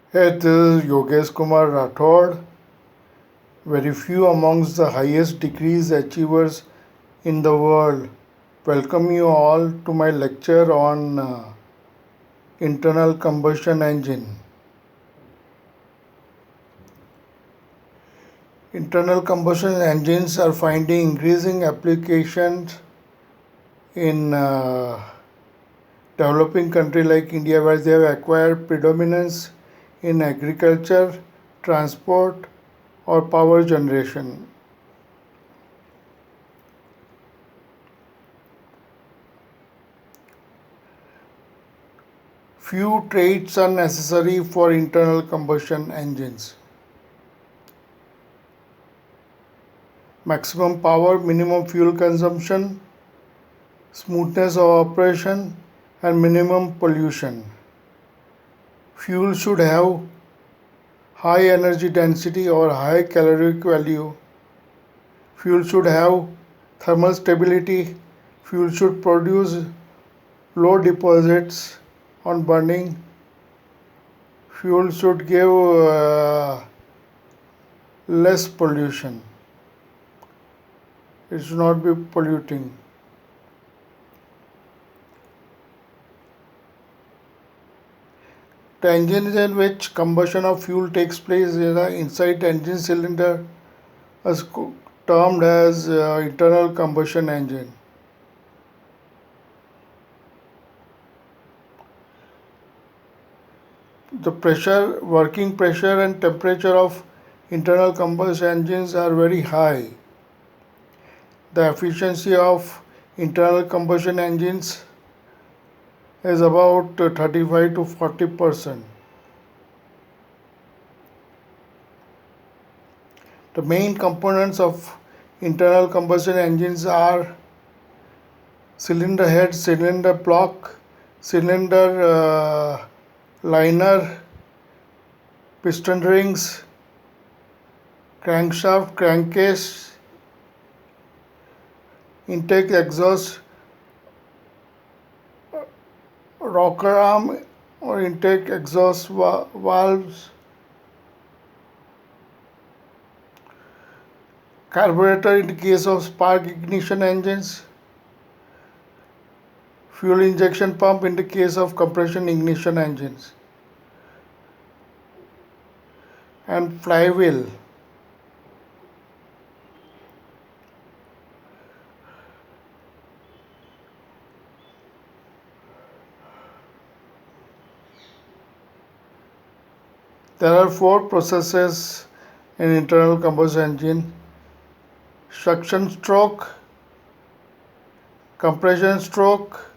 Hey, this is Yogeshkumar Rathod. Very few amongst the highest degrees achievers in the world. Welcome you all to my lecture on internal combustion engine. Internal combustion engines are finding increasing applications in developing countries like India, where they have acquired predominance in agriculture, transport, or power generation. Few traits are necessary for internal combustion engines: maximum power, minimum fuel consumption, smoothness of operation, and minimum pollution. Fuel should have high energy density or high caloric value. Fuel should have thermal stability. Fuel should produce low deposits on burning. Fuel should give less pollution. It should not be polluting. The engine in which combustion of fuel takes place inside the engine cylinder is termed as internal combustion engine. The pressure, working pressure and temperature of internal combustion engines are very high. The efficiency of internal combustion engines is about 35 to 40%. The main components of internal combustion engines are cylinder head, cylinder block, cylinder liner, piston rings, crankshaft, crankcase, intake exhaust, rocker arm or intake exhaust valves, carburetor in the case of spark ignition engines, fuel injection pump in the case of compression ignition engines, and flywheel. There are four processes in internal combustion engine: suction stroke, compression stroke,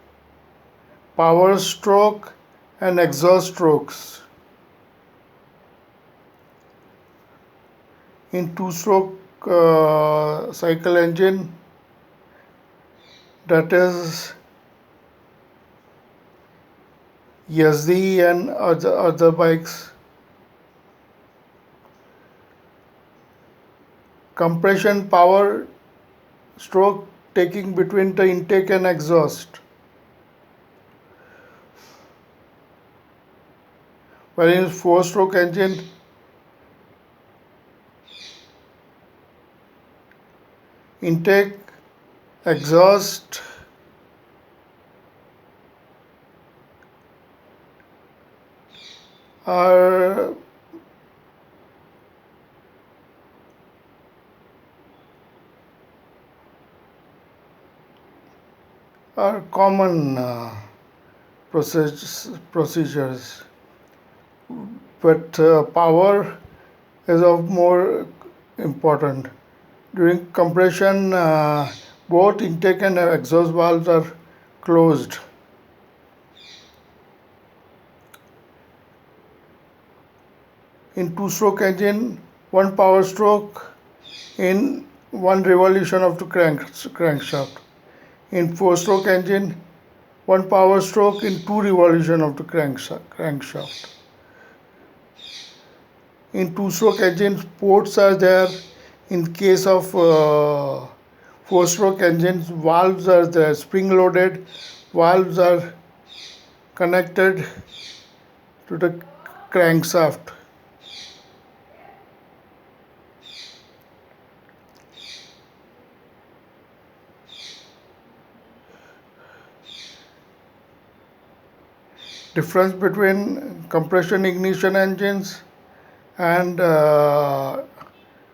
power stroke, and exhaust strokes. In two-stroke cycle engine, that is Yazdi and other bikes, compression power stroke taking between the intake and exhaust, wherein four-stroke engine intake, exhaust, are common procedures, but power is of more important. During compression, both intake and exhaust valves are closed. In two-stroke engine, one power stroke in one revolution of the crankshaft. In four-stroke engine, one power stroke in two revolution of the crankshaft. In two-stroke engine, ports are there. In case of four-stroke engines, valves are there, spring-loaded valves are connected to the crankshaft. Difference between compression ignition engines and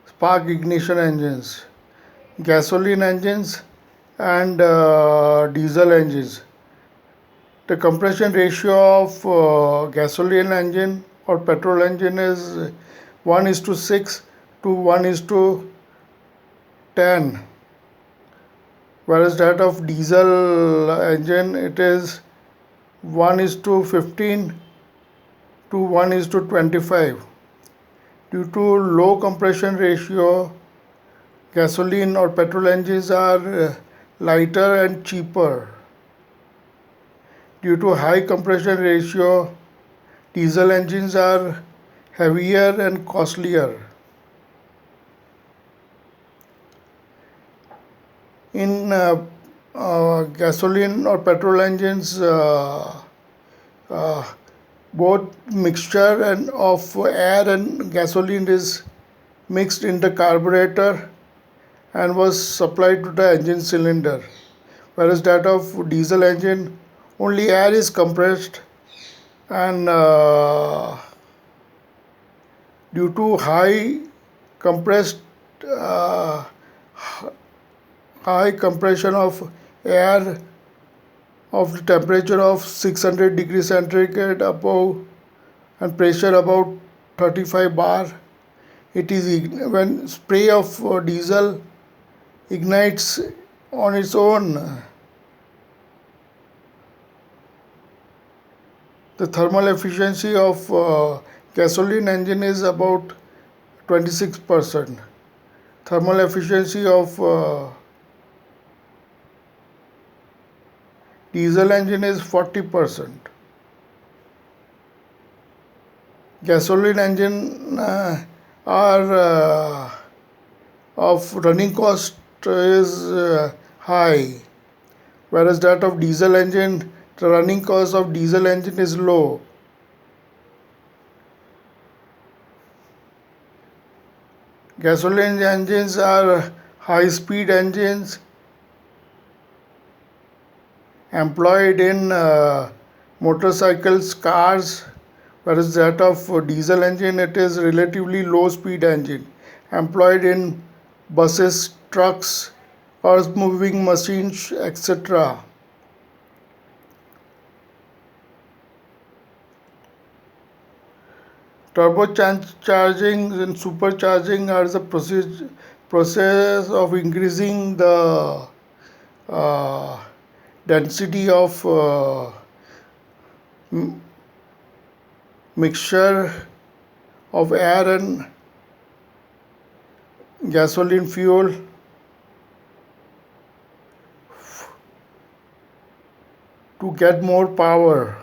spark ignition engines, gasoline engines and diesel engines. The compression ratio of gasoline engine or petrol engine is 1 is to 6 to 1 is to 10, whereas that of diesel engine it is 1 is to 15 to 1 is to 25. Due to low compression ratio, gasoline or petrol engines are lighter and cheaper. Due to high compression ratio, diesel engines are heavier and costlier. In gasoline or petrol engines, both mixture and of air and gasoline is mixed in the carburetor and was supplied to the engine cylinder, whereas that of diesel engine only air is compressed and due to compressed uh, high compression of air of the temperature of 600 degrees centigrade above and pressure about 35 bar, it is when spray of diesel ignites on its own. The thermal efficiency of gasoline engine is about 26%. Thermal efficiency of diesel engine is 40%. Gasoline engine are of running cost is high, whereas that of diesel engine, the running cost of diesel engine is low. Gasoline engines are high speed engines employed in motorcycles, cars, whereas that of diesel engine it is relatively low speed engine employed in buses, trucks, earth moving machines, etc. Turbocharging and supercharging are the process of increasing the uh, density of mixture of air and gasoline fuel to get more power.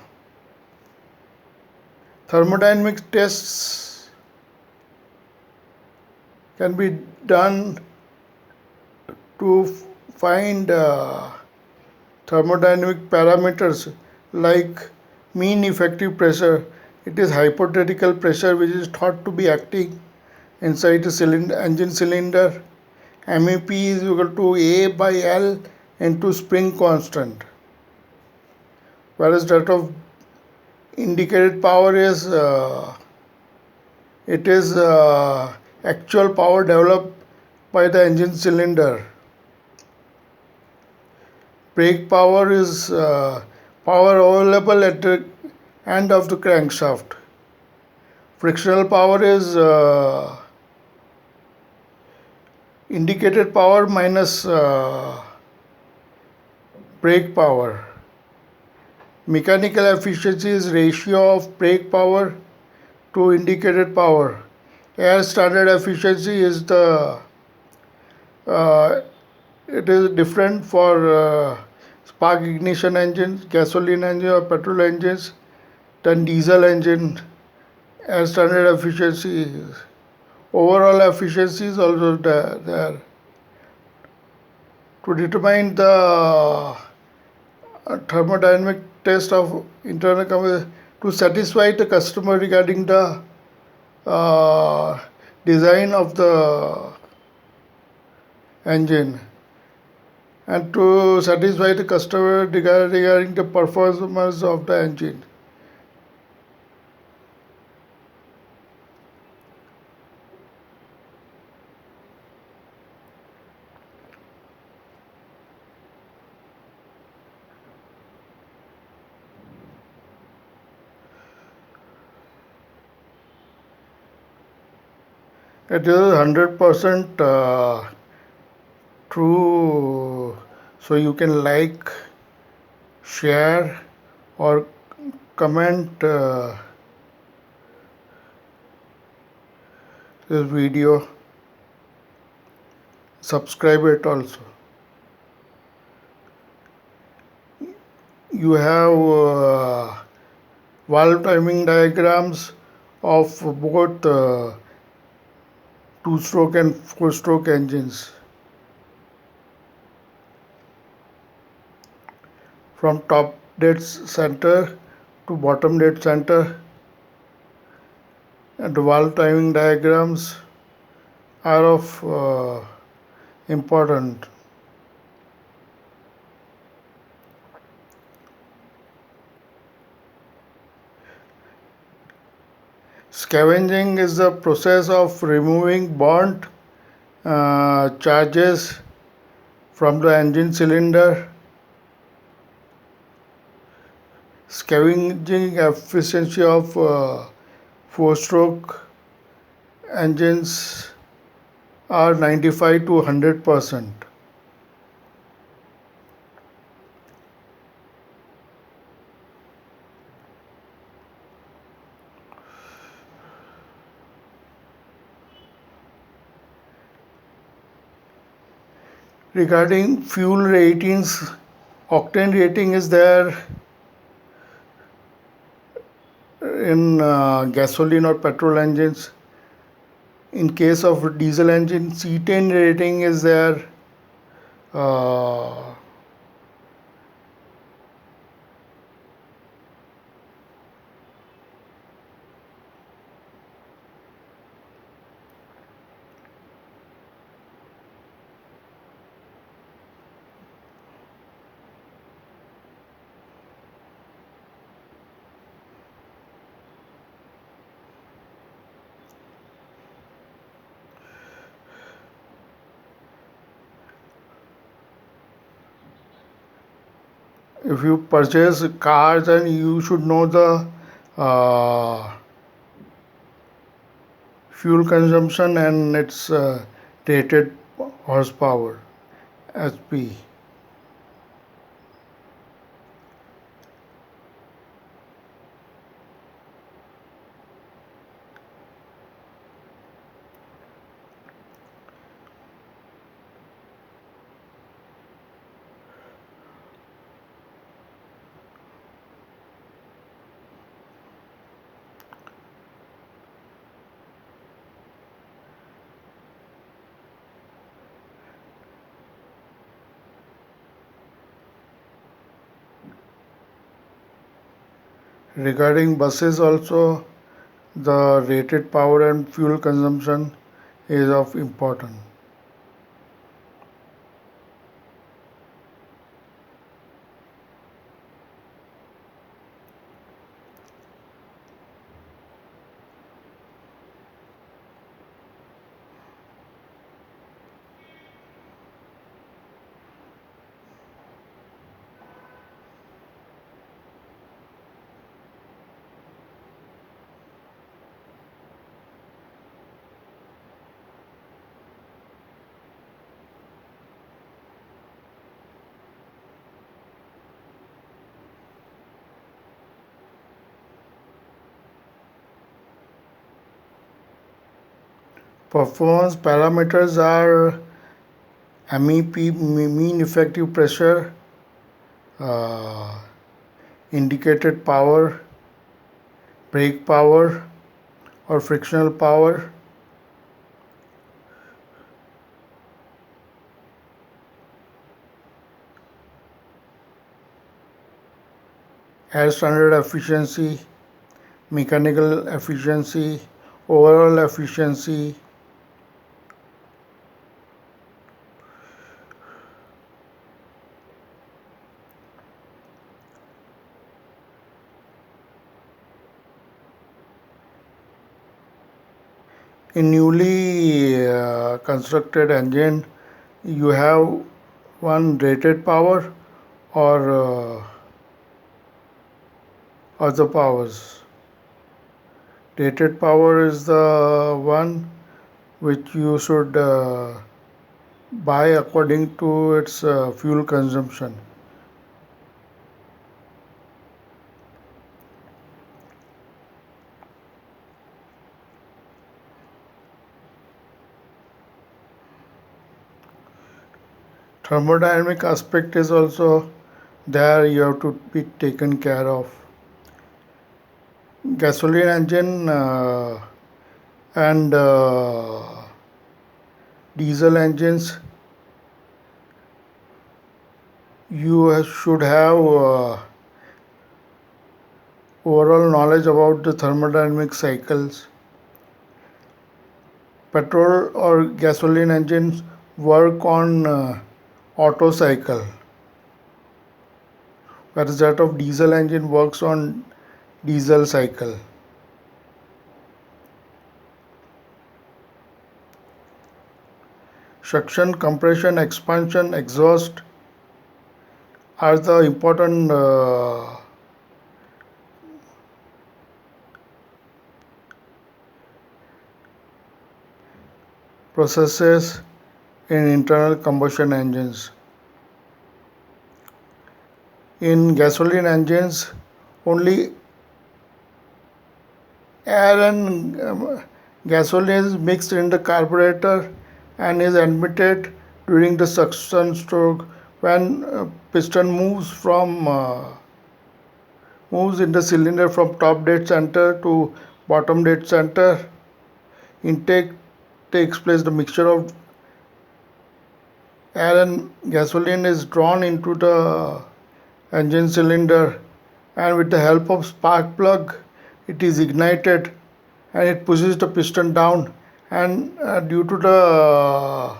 Thermodynamic tests can be done to find thermodynamic parameters like mean effective pressure. It is hypothetical pressure which is thought to be acting inside the engine cylinder. MEP is equal to A by L into spring constant, whereas that of indicated power is it is actual power developed by the engine cylinder. Brake power is power available at the end of the crankshaft. Frictional power is indicated power minus brake power. Mechanical efficiency is ratio of brake power to indicated power. Air standard efficiency is the it is different for spark ignition engines, gasoline engine or petrol engines than diesel engine. Air standard efficiency, overall efficiency is also there. To determine the thermodynamic test of internal combustion, to satisfy the customer regarding the uh, design of the engine and to satisfy the customer regarding the performance of the engine. It is 100% true. So you can like, share, or comment this video. Subscribe it also. You have valve timing diagrams of both two-stroke and four-stroke engines. From top dead center to bottom dead center, and the valve timing diagrams are of important. Scavenging is the process of removing burnt charges from the engine cylinder. Scavenging efficiency of four-stroke engines are 95 to 100%. Regarding fuel ratings, octane rating is there in gasoline or petrol engines. In case of diesel engine, cetane rating is there. Uh, if you purchase cars, and you should know the uh, fuel consumption and its rated horsepower HP. Regarding buses also, the rated power and fuel consumption is of importance. Performance parameters are MEP, mean effective pressure, uh, indicated power, brake power or frictional power, air standard efficiency, mechanical efficiency, overall efficiency. In newly constructed engine, you have one rated power or other powers. Rated power is the one which you should buy according to its fuel consumption. Thermodynamic aspect is also there, you have to be taken care of. Gasoline engine and diesel engines, you should have overall knowledge about the thermodynamic cycles. Petrol or gasoline engines work on Otto cycle, whereas that of diesel engine works on diesel cycle. Suction, compression, expansion, exhaust are the important processes in internal combustion engines. In gasoline engines, only air and gasoline is mixed in the carburetor and is emitted during the suction stroke when piston moves in the cylinder from top dead center to bottom dead center. Intake takes place. The mixture of air and gasoline is drawn into the engine cylinder, and with the help of spark plug it is ignited and it pushes the piston down, and due to the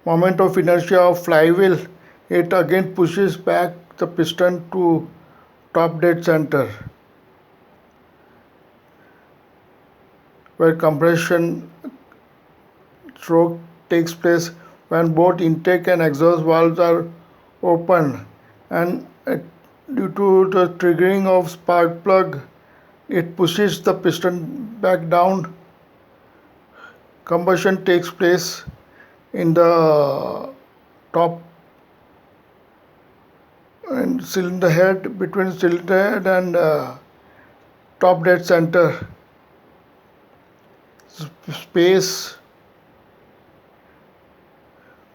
moment of inertia of flywheel, it again pushes back the piston to top dead center, where compression stroke takes place when both intake and exhaust valves are open, and due to the triggering of spark plug it pushes the piston back down. Combustion takes place in the top and cylinder head, between cylinder head and top dead center space,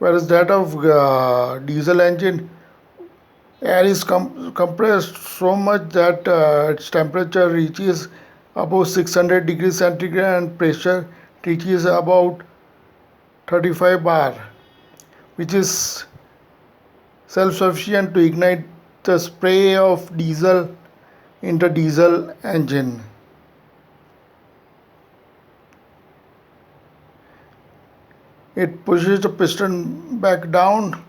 whereas that of diesel engine, air is compressed so much that its temperature reaches above 600 degrees centigrade and pressure reaches about 35 bar, which is self-sufficient to ignite the spray of diesel in the diesel engine. It pushes the piston back down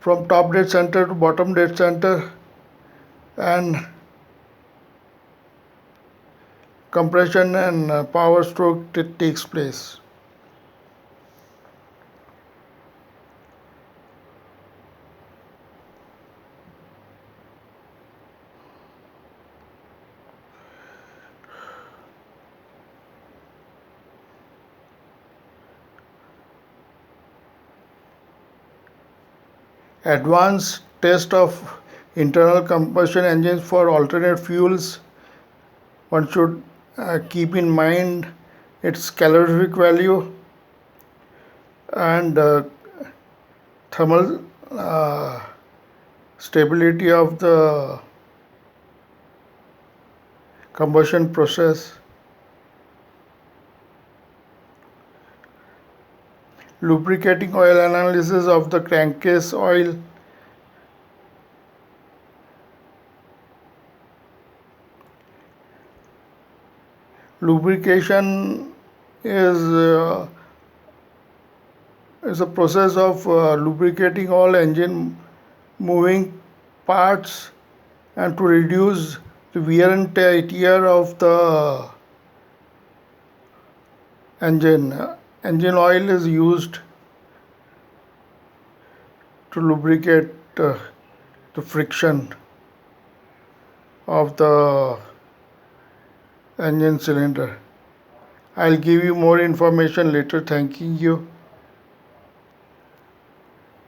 from top dead center to bottom dead center, and compression and power stroke takes place. Advanced test of internal combustion engines for alternate fuels, one should keep in mind its calorific value and thermal stability of the combustion process. Lubricating oil analysis of the crankcase oil Lubrication is a process of lubricating all engine moving parts and to reduce the wear and tear of the engine. Engine oil is used to lubricate the friction of the engine cylinder. I'll give you more information later. Thanking you.